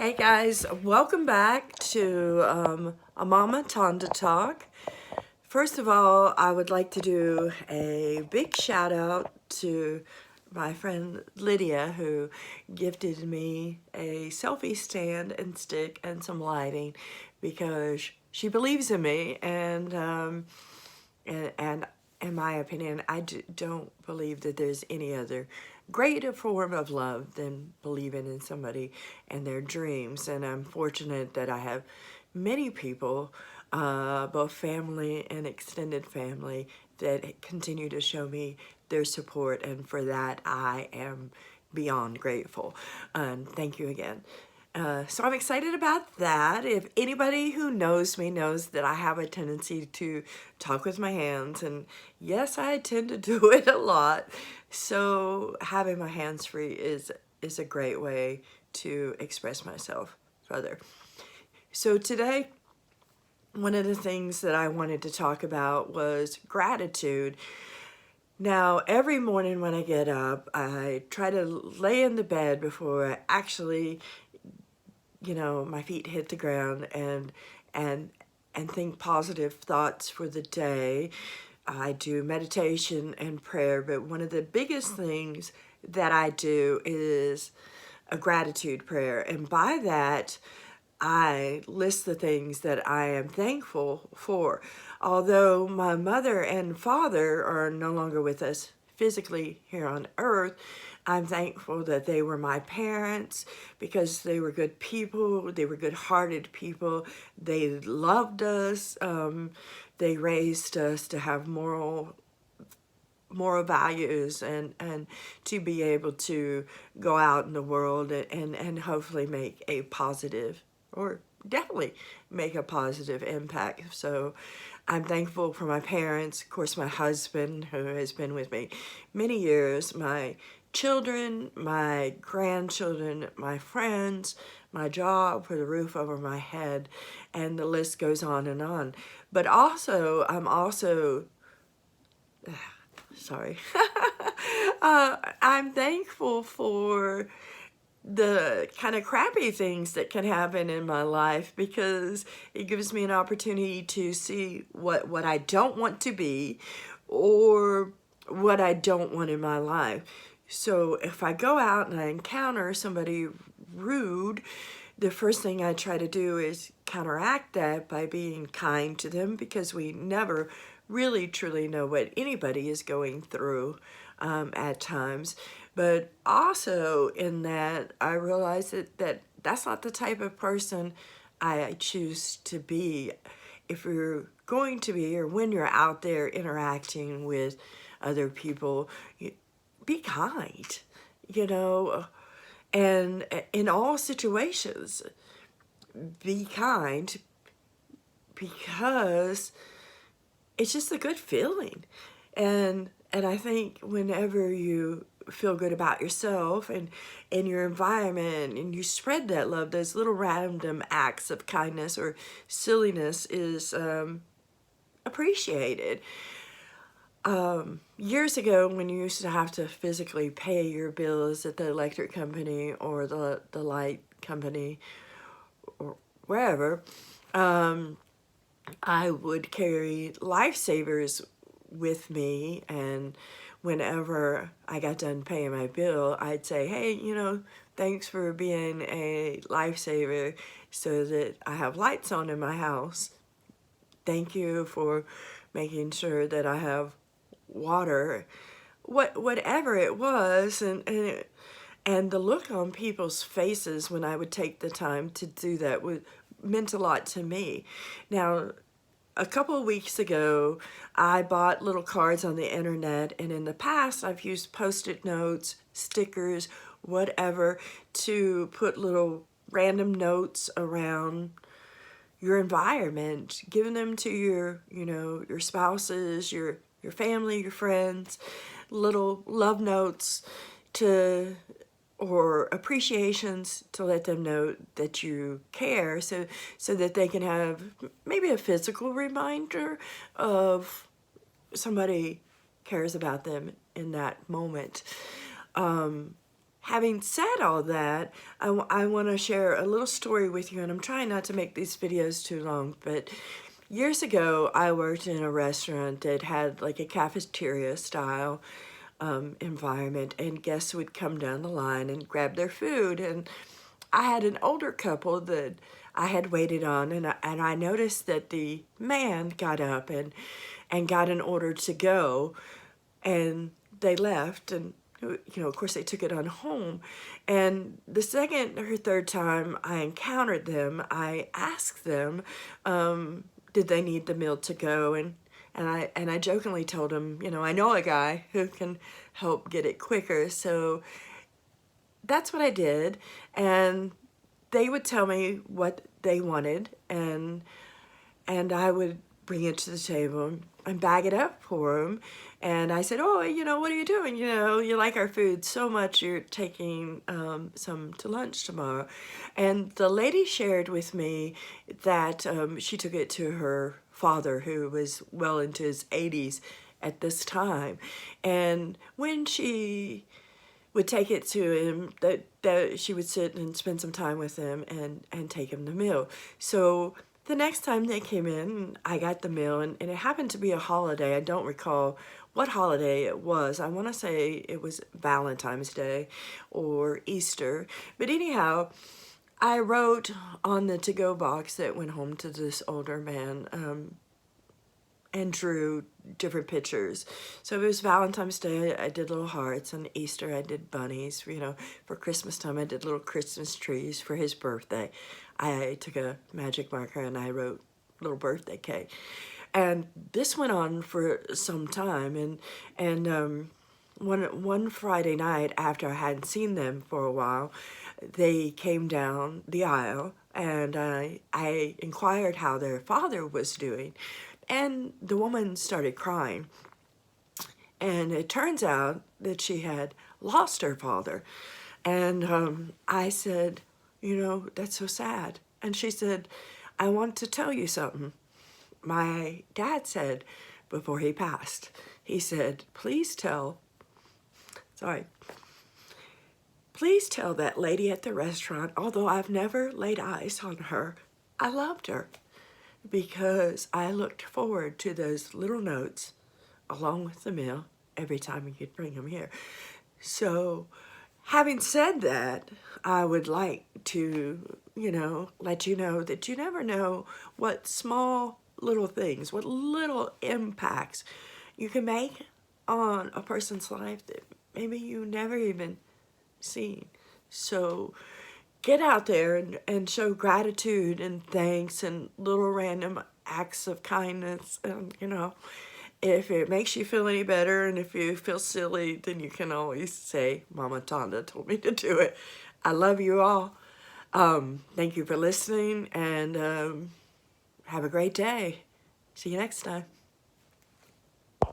Hey guys, welcome back to a Mama Tonda Talk. First of all, I would like to do a big shout out to my friend Lydia, who gifted me a selfie stand and stick and some lighting because she believes in me, and in my opinion, don't believe that there's any other greater form of love than believing in somebody and their dreams. And I'm fortunate that I have many people, both family and extended family, that continue to show me their support, and for that I am beyond grateful. And thank you again. So I'm excited about that. If anybody who knows me knows that I have a tendency to talk with my hands, and yes, I tend to do it a lot. So having my hands free is a great way to express myself further. So today, one of the things that I wanted to talk about was gratitude. Now, every morning when I get up, I try to lay in the bed before I actually, my feet hit the ground, and think positive thoughts for the day. I do meditation and prayer, but one of the biggest things that I do is a gratitude prayer. And by that, I list the things that I am thankful for. Although my mother and father are no longer with us physically here on earth, I'm thankful that they were my parents because they were good people. They were good-hearted people. They loved us. They raised us to have moral values, and to be able to go out in the world and hopefully make a positive, or definitely make a positive impact. So I'm thankful for my parents, of course my husband, who has been with me many years, my children, my grandchildren, my friends, my job, for the roof over my head, and the list goes on and on. But also, sorry. I'm thankful for the kind of crappy things that can happen in my life, because it gives me an opportunity to see what I don't want to be, or what I don't want in my life. So if I go out and I encounter somebody rude, the first thing I try to do is counteract that by being kind to them, because we never really truly know what anybody is going through at times. But also in that, I realize that's not the type of person I choose to be. If you're going to be, or when you're out there interacting with other people, be kind, you know, and in all situations, be kind, because it's just a good feeling. And I think whenever you feel good about yourself and in your environment, and you spread that love, those little random acts of kindness or silliness is appreciated. Years ago, when you used to have to physically pay your bills at the electric company or the light company or wherever, I would carry lifesavers with me, and whenever I got done paying my bill, I'd say, hey, thanks for being a lifesaver so that I have lights on in my house. Thank you for making sure that I have water. Whatever it was, and the look on people's faces when I would take the time to do that meant a lot to me. Now, a couple of weeks ago, I bought little cards on the internet, and in the past I've used Post-it notes, stickers, whatever, to put little random notes around your environment, giving them to your spouses, your family, your friends, little love notes to or appreciations to let them know that you care, so that they can have maybe a physical reminder of somebody cares about them in that moment. having said all that, I want to share a little story with you, and I'm trying not to make these videos too long, but years ago, I worked in a restaurant that had like a cafeteria style environment, and guests would come down the line and grab their food. And I had an older couple that I had waited on, and I noticed that the man got up and got an order to go, and they left, and of course they took it on home. And the second or third time I encountered them, I asked them, did they need the meal to go? And I jokingly told them, I know a guy who can help get it quicker. So that's what I did. And they would tell me what they wanted, and I would bring it to the table and bag it up for them. And I said, oh, what are you doing? You like our food so much, you're taking some to lunch tomorrow. And the lady shared with me that she took it to her father, who was well into his 80s at this time. And when she would take it to him, that she would sit and spend some time with him and take him the meal. So the next time they came in, I got the meal, and it happened to be a holiday. I don't recall what holiday it was. I want to say it was Valentine's Day or Easter. But anyhow, I wrote on the to-go box that went home to this older man and drew different pictures. So it was Valentine's Day, I did little hearts. On Easter, I did bunnies. For Christmas time, I did little Christmas trees. For his birthday, I took a magic marker and I wrote little birthday cake. And this went on for some time. And one Friday night, after I hadn't seen them for a while, they came down the aisle, and I inquired how their father was doing. And the woman started crying. And it turns out that she had lost her father. And I said, that's so sad. And she said, I want to tell you something. My dad said before he passed, he said, please tell that lady at the restaurant, although I've never laid eyes on her, I loved her, because I looked forward to those little notes along with the meal every time you'd bring them here. So having said that, I would like to, let you know that you never know what small little things, what little impacts you can make on a person's life that maybe you never even seen. So get out there and show gratitude and thanks and little random acts of kindness. And, if it makes you feel any better, and if you feel silly, then you can always say, Mama Tonda told me to do it. I love you all. Thank you for listening, and have a great day. See you next time.